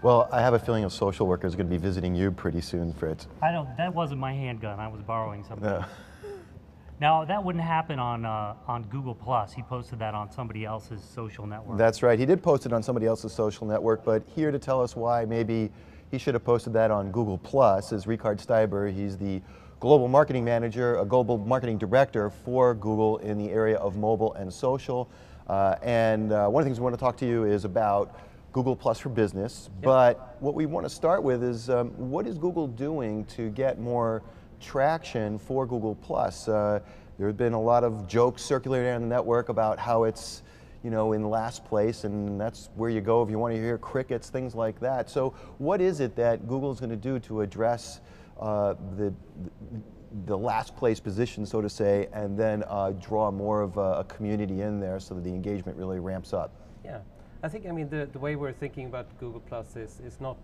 Well, I have a feeling a social worker is going to be visiting you pretty soon, Fritz. That wasn't my handgun. I was borrowing something. No. Now, that wouldn't happen on Google+. He posted that on somebody else's social network. That's right. He did post it on somebody else's social network, but here to tell us why maybe he should have posted that on Google+ is Rikard Steiber. He's the global marketing manager, a global marketing director for Google in the area of mobile and social. And one of the things we want to talk to you is about Google+ for Business. Yep. But what we want to start with is what is Google doing to get more traction for Google+? There have been a lot of jokes circulating on the network about how it's, you know, in last place, and that's where you go if you want to hear crickets, things like that. So what is it that Google is going to do to address the last place position, so to say, and then draw more of a community in there so that the engagement really ramps up? Yeah. I think, I mean, the way we're thinking about Google Plus is not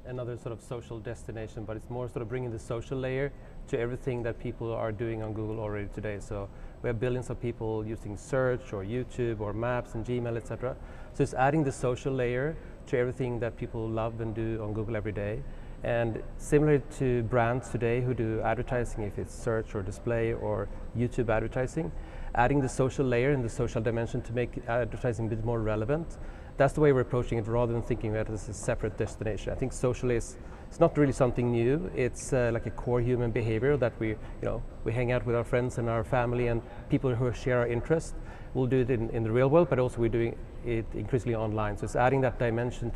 another sort of social destination, but it's more sort of bringing the social layer to everything that people are doing on Google already today. So we have billions of people using search or YouTube or Maps and Gmail, etc. So it's adding the social layer to everything that people love and do on Google every day. And similar to brands today who do advertising, if it's search or display or YouTube advertising, adding the social layer and the social dimension to make advertising a bit more relevant. That's the way we're approaching it, rather than thinking of it as a separate destination. I think social it's not really something new. It's like a core human behavior that we hang out with our friends and our family and people who share our interests. We'll do it in the real world, but also we're doing it increasingly online. So it's adding that dimension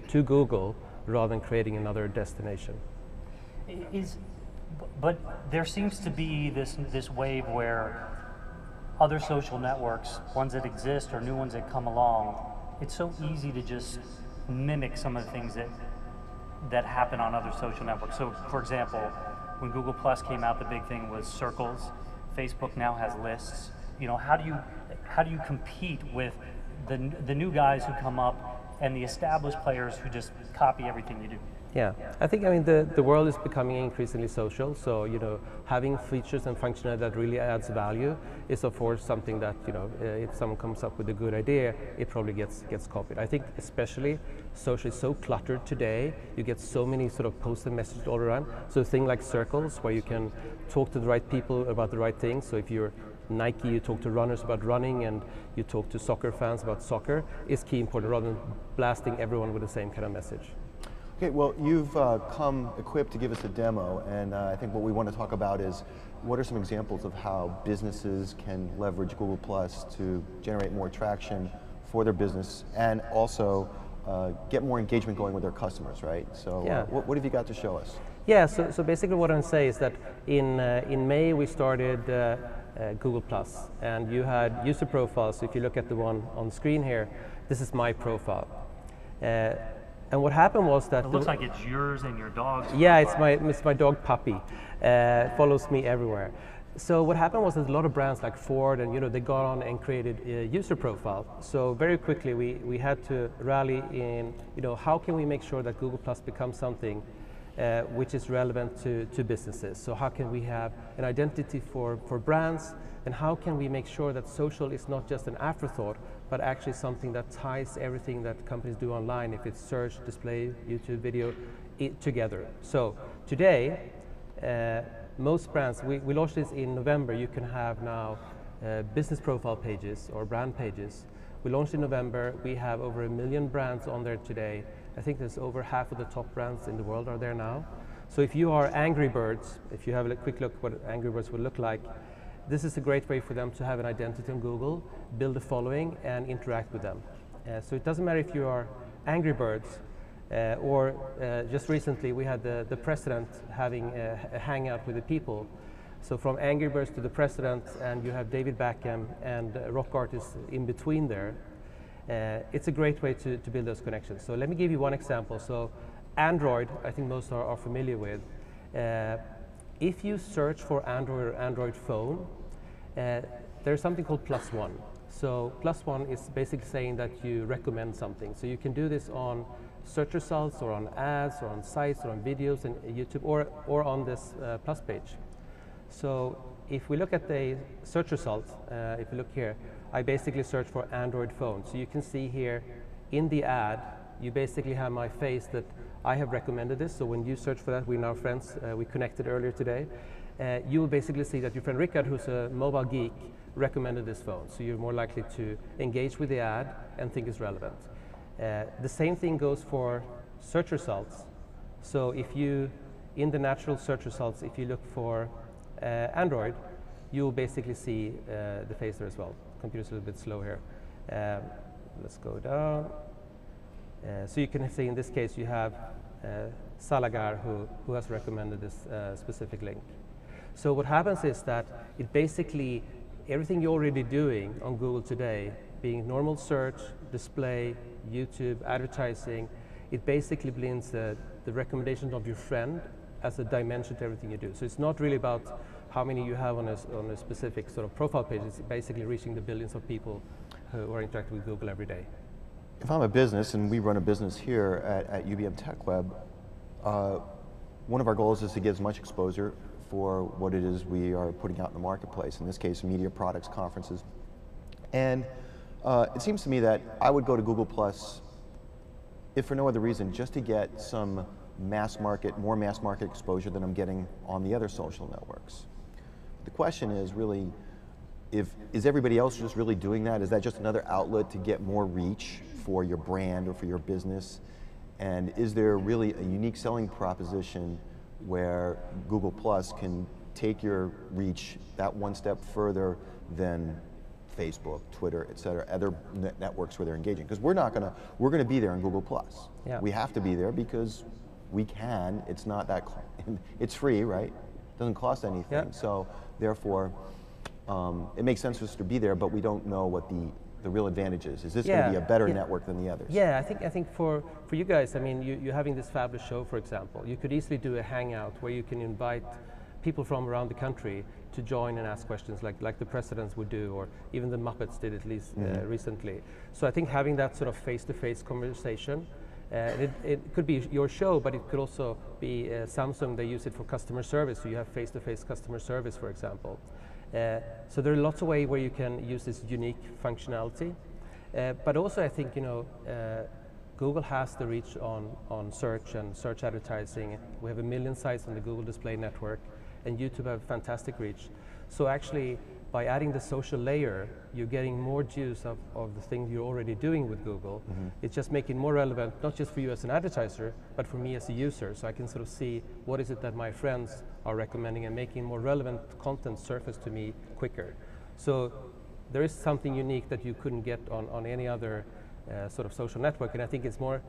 to Google rather than creating another destination. But there seems to be this wave where other social networks, ones that exist or new ones that come along, it's so easy to just mimic some of the things that happen on other social networks. So, for example, when Google Plus came out, the big thing was circles. Facebook now has lists. You know, how do you compete with the new guys who come up and the established players who just copy everything you do? Yeah, I think, I mean, the world is becoming increasingly social, so, you know, having features and functionality that really adds value is, of course, something that, you know, if someone comes up with a good idea, it probably gets copied. I think especially social is so cluttered today, you get so many sort of posts and messages all around, so a thing like circles, where you can talk to the right people about the right things, so if you're Nike, you talk to runners about running, and you talk to soccer fans about soccer, is key important, rather than blasting everyone with the same kind of message. Okay, well, you've come equipped to give us a demo, and I think what we want to talk about is what are some examples of how businesses can leverage Google Plus to generate more traction for their business and also get more engagement going with their customers, right? So yeah. What have you got to show us? Yeah, so basically what I'm saying is that in May we started Google Plus, and you had user profiles. So if you look at the one on screen here, this is my profile. And what happened was that... It looks like it's yours and your dog's. Yeah, it's my dog Puppy. Follows me everywhere. So what happened was that a lot of brands like Ford and, you know, they got on and created a user profile. So very quickly we had to rally in, you know, how can we make sure that Google Plus becomes something which is relevant to businesses? So how can we have an identity for brands, and how can we make sure that social is not just an afterthought, but actually something that ties everything that companies do online, if it's search, display, YouTube, video, together. So today, most brands, we launched this in November. You can have now business profile pages or brand pages. We launched in November. We have over 1 million brands on there today. I think there's over half of the top brands in the world are there now. So if you are Angry Birds, if you have a quick look what Angry Birds would look like, this is a great way for them to have an identity on Google, build a following, and interact with them. So it doesn't matter if you are Angry Birds, or just recently we had the president having a hangout with the people. So from Angry Birds to the president, and you have David Beckham and rock artists in between there. It's a great way to build those connections. So let me give you one example. So Android, I think most are familiar with. If you search for Android or Android phone, there's something called +1. So +1 is basically saying that you recommend something. So you can do this on search results, or on ads, or on sites, or on videos and YouTube, or on this Plus page. So if we look at the search results, if you look here, I basically search for Android phone. So you can see here in the ad, you basically have my face that I have recommended this. So when you search for that, we're now friends. We connected earlier today. You will basically see that your friend Rikard, who's a mobile geek, recommended this phone. So you're more likely to engage with the ad and think it's relevant. The same thing goes for search results. So if you, in the natural search results, if you look for Android, you'll basically see the face there as well. Computer's a little bit slow here. Let's go down. So you can see in this case you have Salagar who has recommended this specific link. So what happens is that it basically, everything you're already doing on Google today, being normal search, display, YouTube, advertising, it basically blends the recommendations of your friend as a dimension to everything you do. So it's not really about how many you have on a specific sort of profile page. It's basically reaching the billions of people who are interacting with Google every day. If I'm a business, and we run a business here at UBM TechWeb, one of our goals is to get as much exposure for what it is we are putting out in the marketplace, in this case media products, conferences. And it seems to me that I would go to Google Plus, if for no other reason, just to get some more mass market exposure than I'm getting on the other social networks. The question is really, is everybody else just really doing that? Is that just another outlet to get more reach for your brand or for your business? And is there really a unique selling proposition where Google Plus can take your reach that one step further than Facebook, Twitter, et cetera, other networks where they're engaging? Because we're gonna be there on Google Plus. Yeah. We have to be there because we can. It's not that, it's free, right? It doesn't cost anything. Yeah. So therefore, it makes sense for us to be there, but we don't know what the real advantage is. Is this going to be a better network than the others? Yeah, I think for you guys, I mean, you're having this fabulous show, for example. You could easily do a hangout where you can invite people from around the country to join and ask questions like the presidents would do, or even the Muppets did at least recently. So I think having that sort of face-to-face conversation, it could be your show, but it could also be Samsung. They use it for customer service, so you have face-to-face customer service, for example. So there are lots of ways where you can use this unique functionality. But also I think, Google has the reach on search and search advertising. We have 1 million sites on the Google Display Network, and YouTube have fantastic reach. So actually, by adding the social layer, you're getting more juice of the things you're already doing with Google. It's just making more relevant, not just for you as an advertiser, but for me as a user. So I can sort of see what is it that my friends are recommending and making more relevant content surface to me quicker. So there is something unique that you couldn't get on any other sort of social network. And I think it's not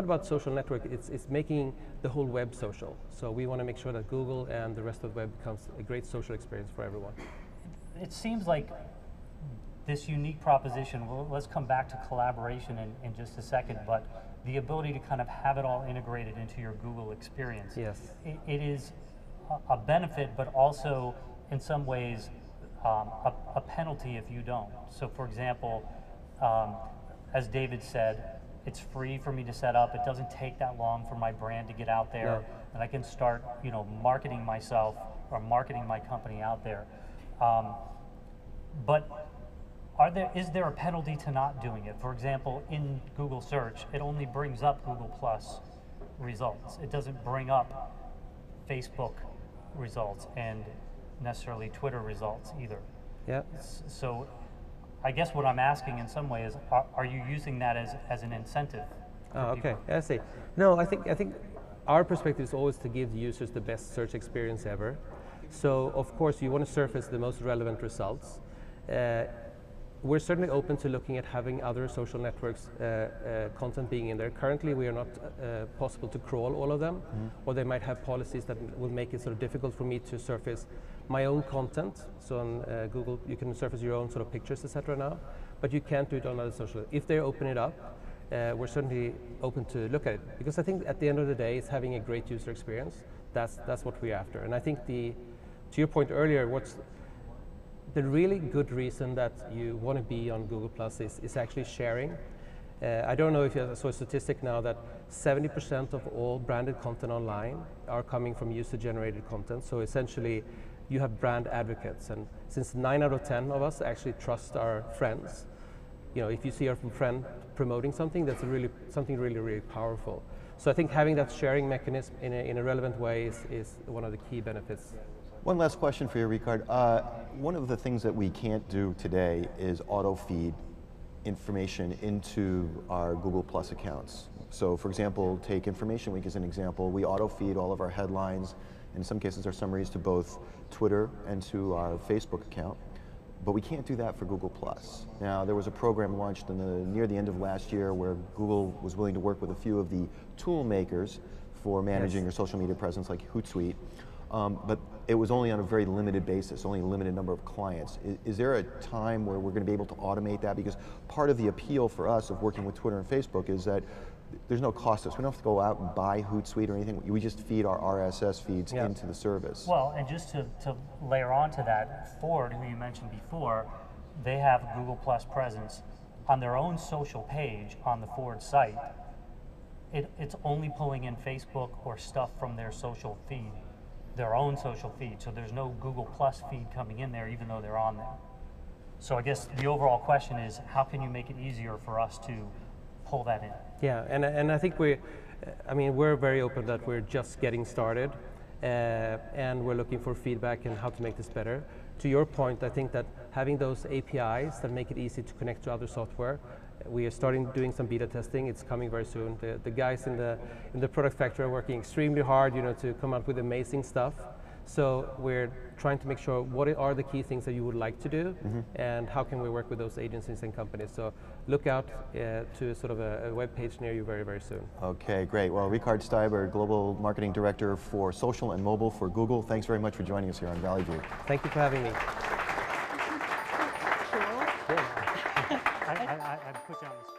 about social network, it's making the whole web social. So we want to make sure that Google and the rest of the web becomes a great social experience for everyone. It seems like this unique proposition, well, let's come back to collaboration in just a second, but the ability to kind of have it all integrated into your Google experience. Yes. It is a benefit, but also in some ways a penalty if you don't. So for example, as David said, it's free for me to set up. It doesn't take that long for my brand to get out there, and I can start, marketing myself or marketing my company out there. But is there a penalty to not doing it? For example, in Google search, it only brings up Google Plus results. It doesn't bring up Facebook results and necessarily Twitter results either. Yeah. So I guess what I'm asking in some way is, are you using that as an incentive? Oh, okay, I see. No, I think our perspective is always to give the users the best search experience ever. So of course you want to surface the most relevant results. We're certainly open to looking at having other social networks content being in there. Currently we are not possible to crawl all of them, or they might have policies that will make it sort of difficult for me to surface my own content. So on Google you can surface your own sort of pictures, etc. now, but you can't do it on other social. If they open it up, we're certainly open to look at it, because I think at the end of the day it's having a great user experience. That's what we're after. And I think to your point earlier, what's the really good reason that you want to be on Google Plus is actually sharing. I don't know if you saw a statistic now that 70% of all branded content online are coming from user-generated content. So essentially, you have brand advocates, and since 9 out of 10 of us actually trust our friends, you know, if you see your friend promoting something, that's something really powerful. So I think having that sharing mechanism in a relevant way is one of the key benefits. One last question for you, Rikard. One of the things that we can't do today is auto-feed information into our Google Plus accounts. So for example, take InformationWeek as an example. We auto-feed all of our headlines, in some cases our summaries, to both Twitter and to our Facebook account. But we can't do that for Google Plus. Now, there was a program launched near the end of last year where Google was willing to work with a few of the tool makers for managing your social media presence, like Hootsuite. But it was only on a very limited basis, only a limited number of clients. Is there a time where we're going to be able to automate that? Because part of the appeal for us of working with Twitter and Facebook is that there's no cost to us. We don't have to go out and buy Hootsuite or anything. We just feed our RSS feeds into the service. Well, and just to layer on to that, Ford, who you mentioned before, they have Google Plus presence on their own social page on the Ford site. It's only pulling in Facebook or stuff from their social feed, their own social feed. So there's no Google Plus feed coming in there, even though they're on there. So I guess the overall question is, how can you make it easier for us to pull that in? Yeah, and I think we're very open that we're just getting started, and we're looking for feedback and how to make this better. To your point, I think that having those APIs that make it easy to connect to other software, we are starting doing some beta testing. It's coming very soon. The guys in the product factory are working extremely hard, you know, to come up with amazing stuff. So we're trying to make sure what are the key things that you would like to do, and how can we work with those agencies and companies. So look out to sort of a web page near you very soon. Okay, great. Well, Rikard Steiber, Global Marketing Director for Social and Mobile for Google, thanks very much for joining us here on Valley View. Thank you for having me. I put you on the spot.